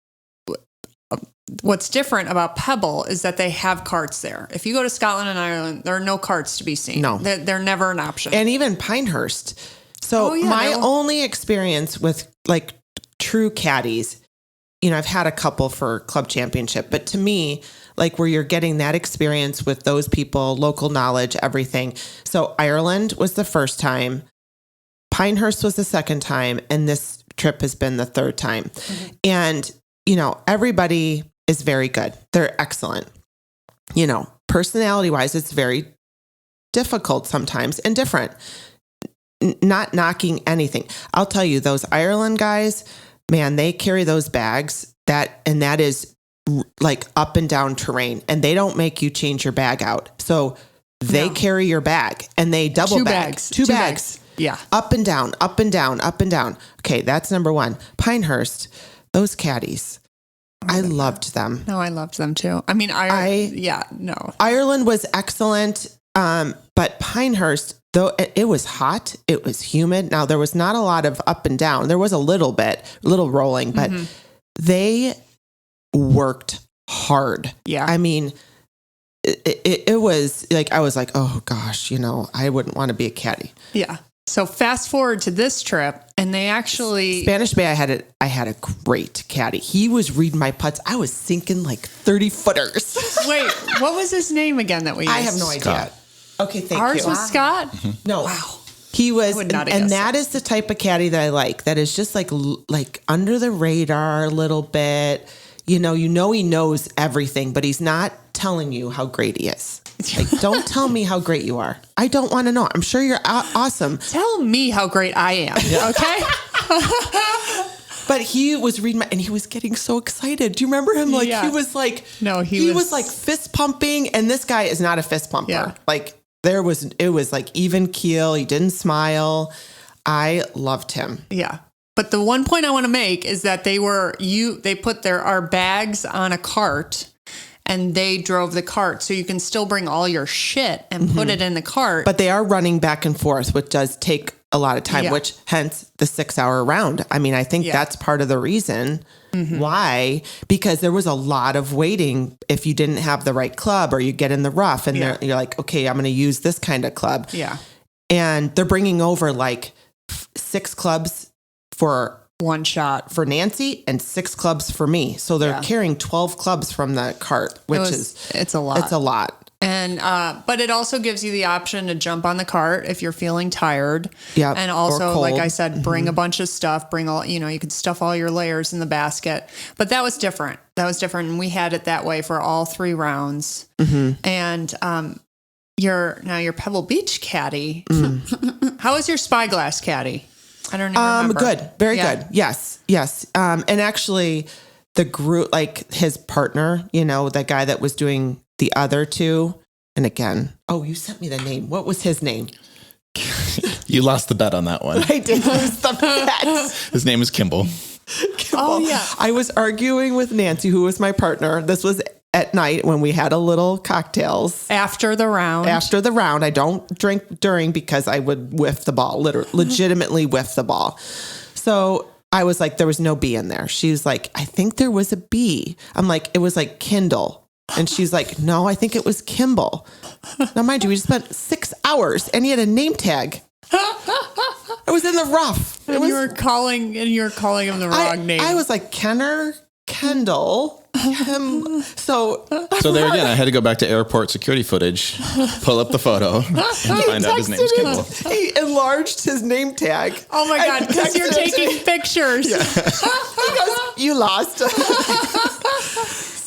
what's different about Pebble is that they have carts there. If you go to Scotland and Ireland, there are no carts to be seen. No. They're never an option. And even Pinehurst. So my only experience with like true caddies, you know, I've had a couple for club championship, but to me, like where you're getting that experience with those people, local knowledge, everything. So Ireland was the first time, Pinehurst was the second time, and this trip has been the third time. Mm-hmm. And, you know, everybody is very good. They're excellent. You know, personality wise, it's very difficult sometimes and different. Not knocking anything. I'll tell you, those Ireland guys, man, they carry those bags that is like up and down terrain, and they don't make you change your bag out. So they carry your bag and they double Two bag. bags. Two bags. Yeah. Up and down, up and down, up and down. Okay. That's number 1. Pinehurst, those caddies. I loved them. No, I loved them too. I mean, Ireland was excellent. But Pinehurst, though it was hot, it was humid. Now there was not a lot of up and down. There was a little rolling, but they worked hard. Yeah. I mean, it was like, I was like, oh gosh, you know, I wouldn't want to be a caddy. Yeah. So fast forward to this trip, and they actually Spanish Bay. I had a great caddy. He was reading my putts. I was sinking like 30 footers. Wait, what was his name again that we used? I have no idea. Okay, thank you. Ours was Scott? No. Wow. He was, would not have and guessed that is the type of caddy that I like. That is just like under the radar a little bit. You know, he knows everything, but he's not telling you how great he is. Like, don't tell me how great you are. I don't want to know. I'm sure you're awesome. Tell me how great I am. Okay. But he was reading and he was getting so excited. Do you remember him? Like he was like, no, he was like fist pumping, and this guy is not a fist pumper. Yeah. Like it was like even keel. He didn't smile. I loved him. Yeah. But the one point I want to make is that they put our bags on a cart and they drove the cart. So you can still bring all your shit and put it in the cart. But they are running back and forth, which does take a lot of time, which hence the 6-hour round. I mean, I think that's part of the reason why, because there was a lot of waiting if you didn't have the right club or you get in the rough and you're like, okay, I'm going to use this kind of club. Yeah. And they're bringing over like 6 clubs for one shot for Nancy and 6 clubs for me. So they're carrying 12 clubs from the cart, it's a lot. It's a lot. And, but it also gives you the option to jump on the cart if you're feeling tired. Yeah. And also, like I said, bring a bunch of stuff, you could stuff all your layers in the basket, but that was different. And we had it that way for all 3 rounds. And, your Pebble Beach caddy. How was your Spyglass caddy? I don't even remember. Good. Very good. Yes. And actually the group, like his partner, the guy that was doing the other two. And again, you sent me the name. What was his name? You lost the bet on that one. I did lose the bet. His name is Kimball. Oh, yeah. I was arguing with Nancy, who was my partner. This was at night when we had a little cocktails. After the round. I don't drink during because I would whiff the ball, legitimately whiff the ball. So I was like, there was no B in there. She was like, I think there was a B. I'm like, it was like Kindle. And she's like, no, I think it was Kimball. Now, mind you, we just spent 6 hours and he had a name tag. It was in the rough. You were calling him the wrong name. I was like, Kendall. So there again, I had to go back to airport security footage, pull up the photo, and find out his name's Kimball. He enlarged his name tag. Oh my God, because you're taking pictures. Because you lost.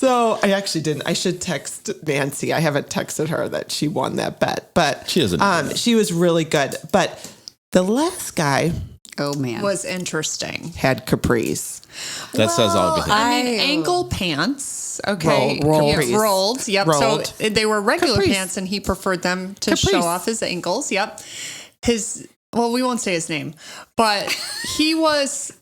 So I actually didn't. I should text Nancy. I haven't texted her that she won that bet, but she doesn't. She was really good. But the last guy, was interesting. had capris. That says all. I mean, ankle pants. Okay, rolled. Yep. Rolled. So they were regular Capris. pants, and he preferred them to Capris. show off his ankles. Yep. Well, we won't say his name, but he was,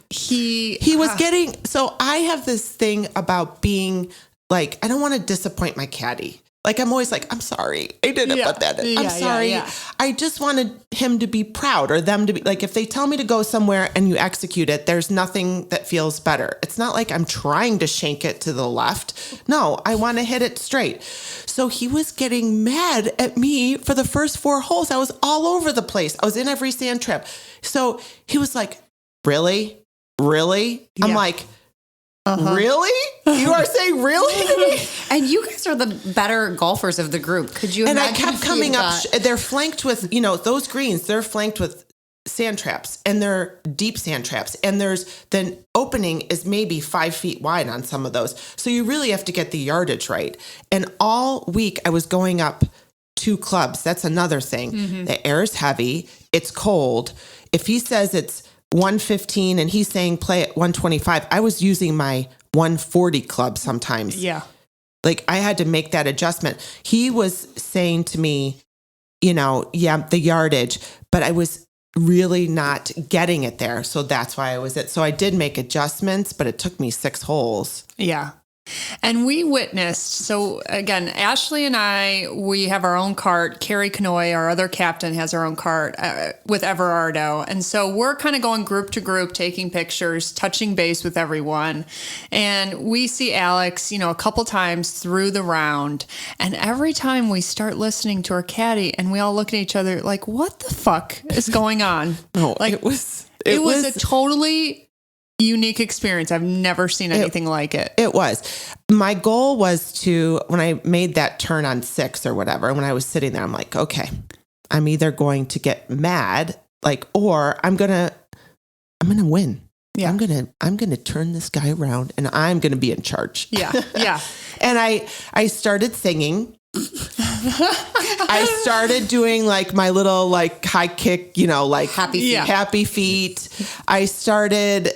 he was getting, so I have this thing about being like, I don't want to disappoint my caddy. Like, I'm always like, I'm sorry. I didn't put that in. I'm sorry. Yeah. I just wanted him to be proud or them to be like, if they tell me to go somewhere and you execute it, there's nothing that feels better. It's not like I'm trying to shank it to the left. No, I want to hit it straight. So he was getting mad at me for the first 4 holes. I was all over the place. I was in every sand trap. So he was like, really? Yeah. I'm like, really? You are saying really to me? And you guys are the better golfers of the group. Could you And I imagine kept if you coming up. got- They're flanked with, those greens, they're flanked with sand traps and they're deep sand traps. And the opening is maybe 5 feet wide on some of those. So you really have to get the yardage right. And all week I was going up 2 clubs. That's another thing. Mm-hmm. The air is heavy. It's cold. If he says it's 115 and he's saying play at 125, I was using my 140 club sometimes. Yeah. Like I had to make that adjustment. He was saying to me, the yardage, but I was really not getting it there. So that's why I was it. So I did make adjustments, but it took me 6 holes. Yeah. And we witnessed, so again, Ashley and I, we have our own cart. Carrie Canoy, our other captain, has her own cart with Everardo. And so we're kind of going group to group, taking pictures, touching base with everyone. And we see Alix, a couple times through the round. And every time we start listening to our caddy and we all look at each other like, what the fuck is going on? No, like it was a totally unique experience. I've never seen anything like it. It was. My goal was when I made that turn on 6 or whatever, when I was sitting there, I'm like, okay, I'm either going to get mad, or I'm going to win. Yeah. I'm going to turn this guy around and I'm going to be in charge. Yeah. Yeah. And I started singing. I started doing my little high kick, happy feet. I started,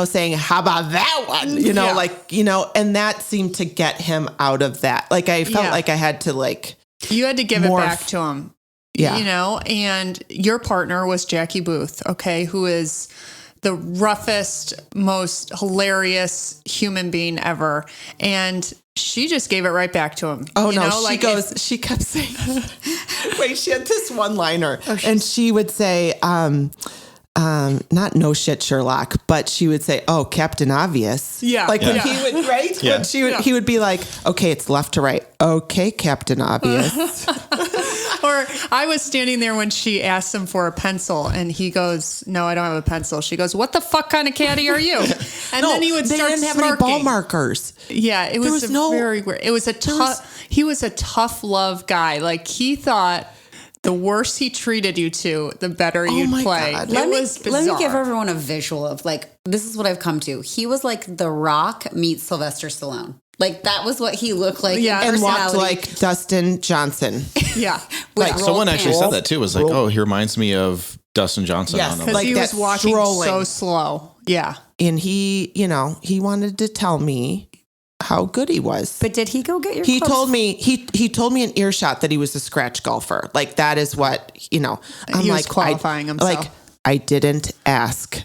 saying, how about that one? And that seemed to get him out of that. I felt like I had to you had to give it back to him. Yeah. And your partner was Jackie Booth, okay, who is the roughest, most hilarious human being ever. And she just gave it right back to him. Oh, no. She kept saying, wait, she had this one liner and she would say, not no shit Sherlock, but she would say, oh, Captain Obvious. Yeah. When he would, right? Yeah. When he would be like, okay, it's left to right. Okay, Captain Obvious. Or I was standing there when she asked him for a pencil and he goes, no, I don't have a pencil. She goes, what the fuck kind of caddy are you? And then he would start they didn't have smirking. any ball markers. Yeah, it was very weird. It was he was a tough love guy. He thought the worse he treated you to, the better you'd play. God. Let me give everyone a visual of this is what I've come to. He was like The Rock meets Sylvester Stallone. Like that was what he looked like. Yeah. in And walked personality. like Dustin Johnson. Yeah. With like, Someone rolled actually pants. said that too. Was like, oh, he reminds me of Dustin Johnson. Yes, on him. Because like he was that walking strolling. so slow. Yeah. And he, he wanted to tell me how good he was. But did he go get your He clubs? told me he told me in earshot that he was a scratch golfer. Like that is what I'm He was like qualifying himself. Like I didn't ask.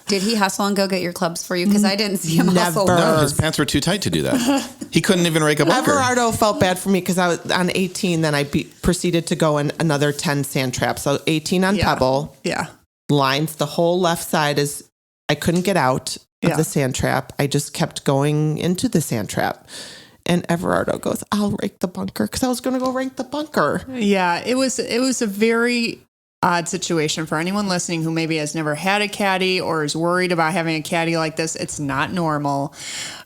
Did he hustle and go get your clubs for you? Because I didn't see him hustle. Never. No, his pants were too tight to do that. He couldn't even rake a bunker. Everardo felt bad for me because I was on 18. Then I proceeded to go in another 10 sand traps. So 18 on Yeah. Pebble Yeah. lines. The whole left side is I couldn't get out of Yeah. the sand trap. I just kept going into the sand trap. And Everardo goes, I'll rake the bunker because I was going to go rake the bunker. Yeah. It was a very odd situation for anyone listening who maybe has never had a caddy or is worried about having a caddy like this. It's not normal.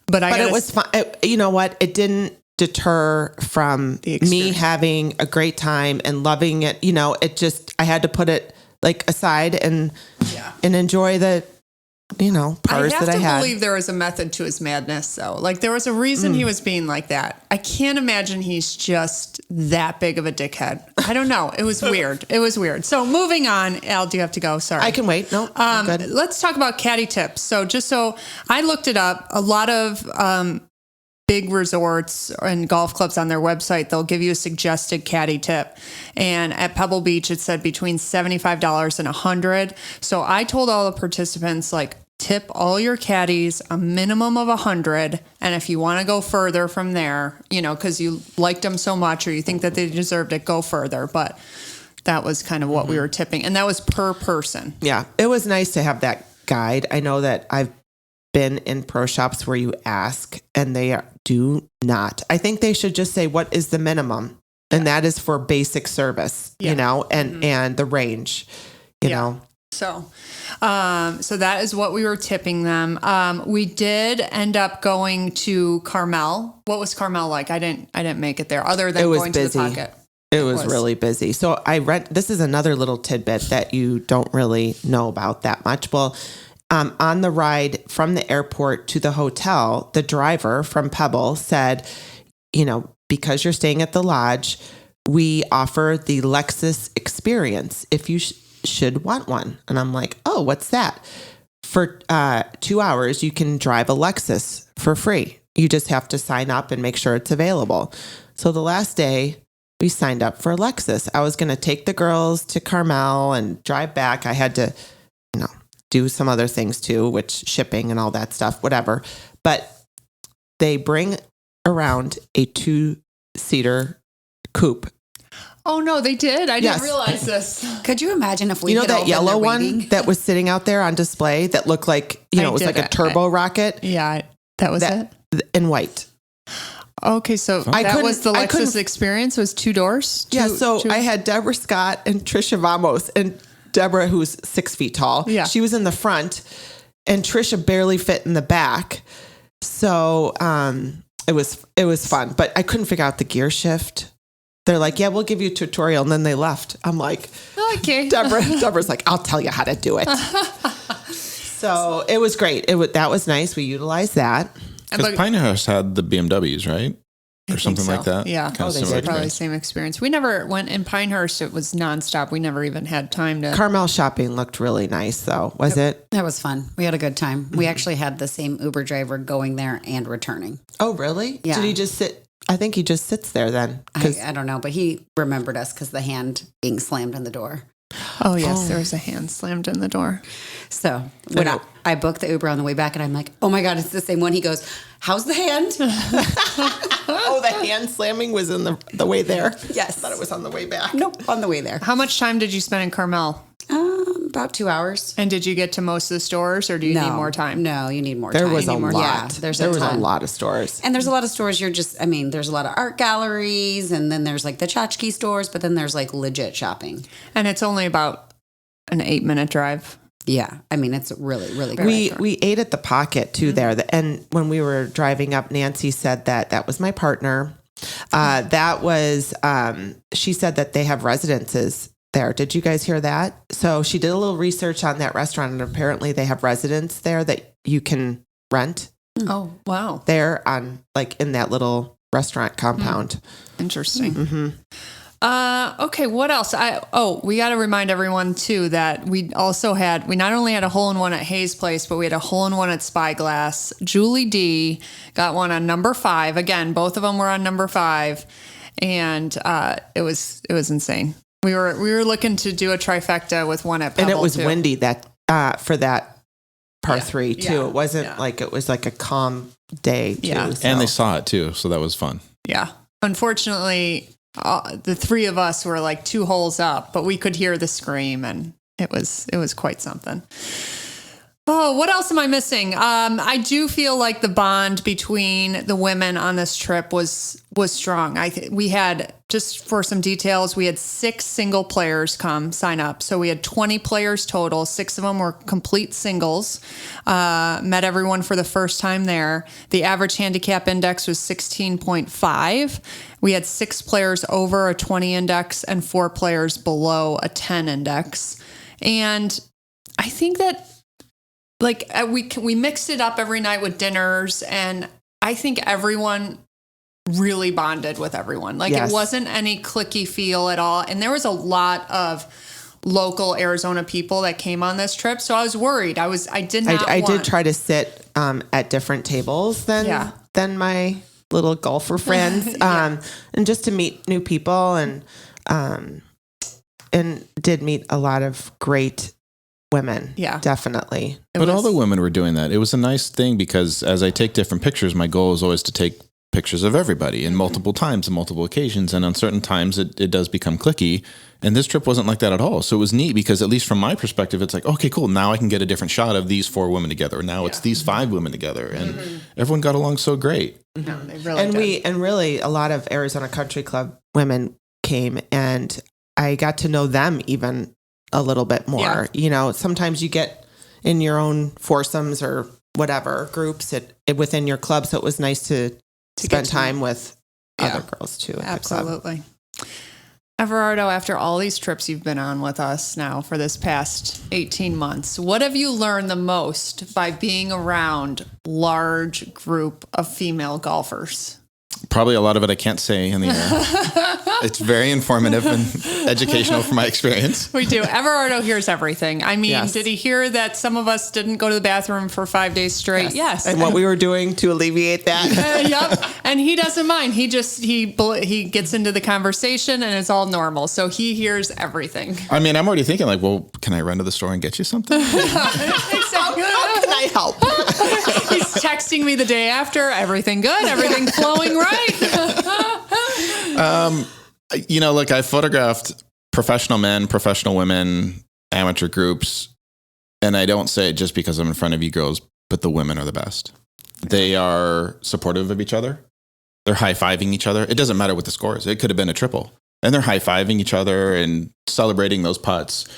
But It was fun. You know what? It didn't deter from The me experience. having a great time and loving it. It just, I had to put it like aside and enjoy the, pars I have that I to had. believe there was a method to his madness, though. Like there was a reason he was being like that. I can't imagine he's just that big of a dickhead. I don't know. It was weird. It was weird. So moving on, Al, do you have to go? Sorry. I can wait. No, I'm good. Let's talk about caddy tips. So I looked it up. A lot of big resorts and golf clubs on their website, they'll give you a suggested caddy tip. And at Pebble Beach, it said between $75 and $100. So I told all the participants, like, tip all your caddies a minimum of $100. And if you want to go further from there, because you liked them so much or you think that they deserved it, go further. But that was kind of what we were tipping. And that was per person. Yeah, it was nice to have that guide. I know that I've been in pro shops where you ask and do not. I think they should just say, what is the minimum? And that is for basic service, and the range, you know. So that is what we were tipping them. We did end up going to Carmel. What was Carmel like? I didn't make it there other than It was going busy. to the pocket. It was really busy. So this is another little tidbit that you don't really know about that much. Well, on the ride from the airport to the hotel, the driver from Pebble said, because you're staying at the lodge, we offer the Lexus experience if you should want one. And I'm like, oh, what's that? For 2 hours, you can drive a Lexus for free. You just have to sign up and make sure it's available. So the last day, we signed up for a Lexus. I was going to take the girls to Carmel and drive back. I had to, do some other things too, which shipping and all that stuff, whatever. But they bring around a 2-seater coupe. Oh no, they did. I Yes. didn't realize this. Could you imagine if we You know had all that been yellow there one waiting? that was sitting out there on display that looked like, I it was like did a it. turbo rocket Yeah, that was it. in white. Okay, so I that was the couldn't- I couldn't- Lexus experience. Was 2 doors. Yeah, Two- so two- I had Deborah Scott and Trisha Vamos, and Deborah, who's 6 feet tall, Yeah. she was in the front, and Trisha barely fit in the back. So it was fun, but I couldn't figure out the gear shift. They're like, yeah, we'll give you a tutorial, and then they left. I'm like, okay. Deborah's like, I'll tell you how to do it. So it was great. That was nice. We utilized that. Because Pinehurst had the BMWs, right? I Or think something so. like that. Yeah. Kind of they similar did. Probably the experience. same experience. We never went in Pinehurst. It was nonstop. We never even had time to. Carmel shopping looked really nice, though. Was it? That was fun. We had a good time. We actually had the same Uber driver going there and returning. Oh, really? Yeah. Did he just sit? I think he just sits there then. 'Cause- I don't know, but he remembered us because the hand being slammed in the door. Oh yes, there was a hand slammed in the door. So when I booked the Uber on the way back, and I'm like, oh my God, it's the same one. He goes, how's the hand? Oh, the hand slamming was in the way there. Yes. I thought it was on the way back. Nope, on the way there. How much time did you spend in Carmel? About 2 hours. And did you get to most of the stores, or do you need more time? No, you need more There time. was You a need more- lot. Yeah, there's there a was a ton. lot of stores. And there's a lot of stores there's a lot of art galleries, and then there's like the tchotchke stores, but then there's like legit shopping. And it's only about an 8-minute drive. Yeah. I mean, it's really, really good. We ate at the Pocket too there. And when we were driving up, Nancy said that was my partner. That was, she said that they have residences there. Did you guys hear that? So she did a little research on that restaurant, and apparently they have residents there that you can rent. Oh, wow. there on like in that little restaurant compound. Interesting. Mm-hmm. Okay, what else? We got to remind everyone too that we not only had a hole-in-one at Hayes Place, but we had a hole-in-one at Spyglass. Julie D got one on number 5. Again, both of them were on number 5, and it was insane. We were looking to do a trifecta with one at Pebble, And it was too. windy that for that par 3 too. Yeah. It wasn't like it was like a calm day too. Yeah. So. And they saw it too, so that was fun. Yeah. Unfortunately, the 3 of us were like 2 holes up, but we could hear the scream, and it was quite something. Oh, what else am I missing? I do feel like the bond between the women on this trip was strong. We had, just for some details, we had 6 single players sign up. So we had 20 players total. 6 of them were complete singles. Met everyone for the first time there. The average handicap index was 16.5. We had 6 players over a 20 index and 4 players below a 10 index. And I think that we mixed it up every night with dinners, and I think everyone really bonded with everyone. Yes. It wasn't any cliquey feel at all. And there was a lot of local Arizona people that came on this trip. So I was worried. I did try to sit at different tables than my little golfer friends, and just to meet new people, and did meet a lot of great women. Yeah, definitely. But all the women were doing that. It was a nice thing because as I take different pictures, my goal is always to take pictures of everybody in multiple times and multiple occasions. And on certain times it does become cliquey. And this trip wasn't like that at all. So it was neat because at least from my perspective, it's like, okay, cool. Now I can get a different shot of these 4 women together. Now it's these 5 women together. And everyone got along so great. No, they really and really a lot of Arizona Country Club women came, and I got to know them even a little bit more. Sometimes you get in your own foursomes or whatever groups within your club. So it was nice to spend time with other girls too. Absolutely. Everardo, after all these trips you've been on with us now for this past 18 months, what have you learned the most by being around large group of female golfers? Probably a lot of it I can't say in the air. It's very informative and educational from my experience. We do. Everardo hears everything. I mean, Did he hear that some of us didn't go to the bathroom for 5 days straight? Yes. And what we were doing to alleviate that. Yep. And he doesn't mind. He gets into the conversation and it's all normal. So he hears everything. I mean, I'm already thinking like, well, can I run to the store and get you something? How can I help? He's texting me the day after. Everything good? Everything flowing right? Look, I photographed professional men, professional women, amateur groups, and I don't say it just because I'm in front of you girls, but the women are the best. They are supportive of each other. They're high-fiving each other. It doesn't matter what the score is. It could have been a triple. And they're high-fiving each other and celebrating those putts.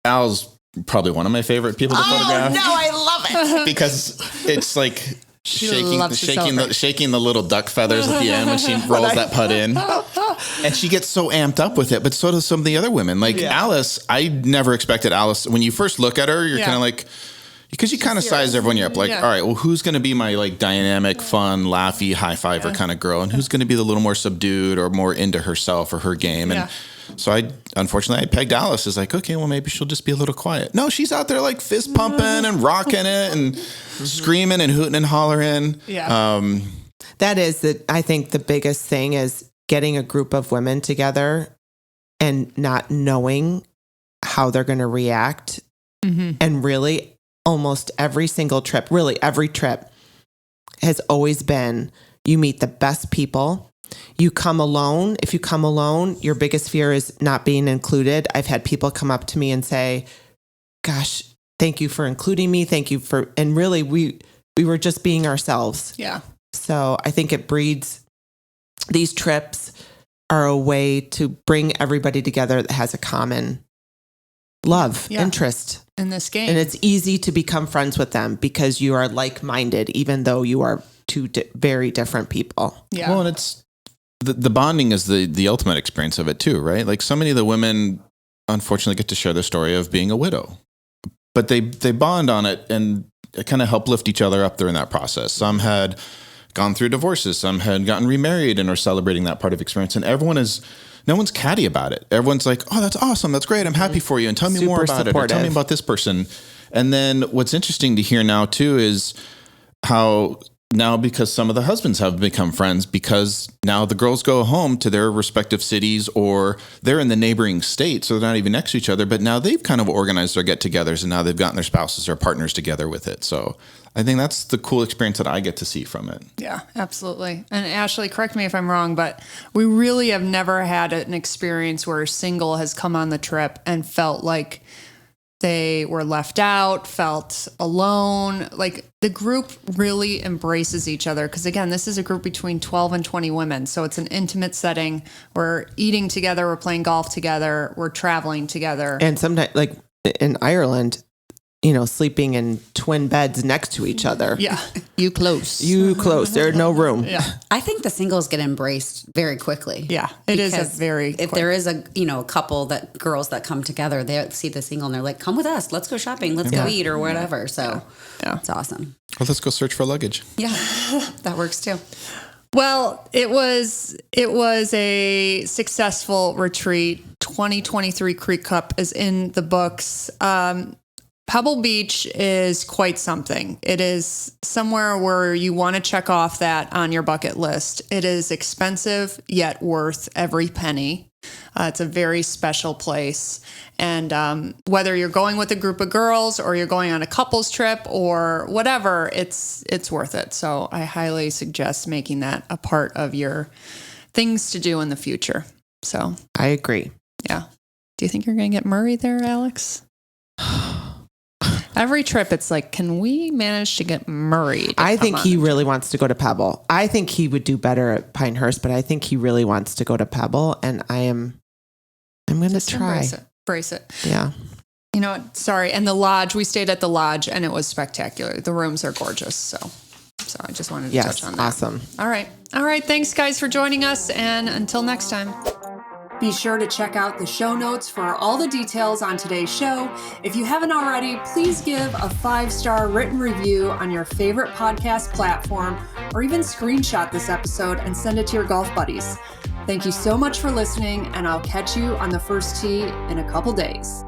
Al's probably one of my favorite people to photograph. Oh, no, I love it. Because it's like shaking the little duck feathers at the end when she rolls that putt in. And she gets so amped up with it, but so does some of the other women. Like Alice, I never expected Alice. When you first look at her, you're kind of like, because you kind of size everyone up. Like, all right, well, who's going to be my like dynamic, fun, laughy, high fiver kind of girl? And who's going to be the little more subdued or more into herself or her game? And so unfortunately, I pegged Alice as like, okay, well, maybe she'll just be a little quiet. No, she's out there like fist pumping and rocking it and screaming and hooting and hollering. Yeah. That is I think the biggest thing is getting a group of women together and not knowing how they're going to react. And really almost every single trip, really every trip has always been, you meet the best people. You come alone. If you come alone, your biggest fear is not being included. I've had people come up to me and say, gosh, thank you for including me. Thank you for, and really we were just being ourselves. Yeah. So I think it breeds, these trips are a way to bring everybody together that has a common love, interest in this game. And it's easy to become friends with them because you are like-minded, even though you are two very different people. Yeah. Well, and it's the bonding is the ultimate experience of it too, right? Like so many of the women unfortunately get to share their story of being a widow. but they bond on it and kind of help lift each other up during that process. Some had gone through divorces, some had gotten remarried and are celebrating that part of experience. And no one's catty about it. Everyone's like, oh, that's awesome. That's great. I'm happy for you. And tell me more about it. Or tell me about this person. And then what's interesting to hear now too is how now, because some of the husbands have become friends, because now the girls go home to their respective cities or they're in the neighboring state, so they're not even next to each other, but now they've kind of organized their get-togethers and now they've gotten their spouses or partners together with it. So I think that's the cool experience that I get to see from it. Yeah, absolutely. And Ashley, correct me if I'm wrong, but we really have never had an experience where a single has come on the trip and felt like they were left out, felt alone. Like the group really embraces each other. Because again, this is a group between 12 and 20 women. So it's an intimate setting. We're eating together. We're playing golf together. We're traveling together. And sometimes, like in Ireland, sleeping in twin beds next to each other. Yeah. You close. There's no room. Yeah. I think the singles get embraced very quickly. Yeah. It is a very if there is a couple girls that come together, they see the single and they're like, come with us, let's go shopping, let's go eat or whatever. So it's awesome. Well, let's go search for luggage. Yeah. That works too. Well, it was a successful retreat. 2023 Creek Cup is in the books. Pebble Beach is quite something. It is somewhere where you want to check off that on your bucket list. It is expensive, yet worth every penny. It's a very special place. And whether you're going with a group of girls or you're going on a couples trip or whatever, it's worth it. So I highly suggest making that a part of your things to do in the future. So I agree. Yeah. Do you think you're going to get Murray there, Alix? Every trip, it's like, can we manage to get Murray? I think he really wants to go to Pebble. I think he would do better at Pinehurst, but I think he really wants to go to Pebble, and I'm going to try. Brace it. Yeah. Sorry. And the lodge, we stayed at the lodge, and it was spectacular. The rooms are gorgeous. So I just wanted to touch on that. Awesome. All right. Thanks, guys, for joining us. And until next time. Be sure to check out the show notes for all the details on today's show. If you haven't already, please give a 5-star written review on your favorite podcast platform, or even screenshot this episode and send it to your golf buddies. Thank you so much for listening, and I'll catch you on the first tee in a couple days.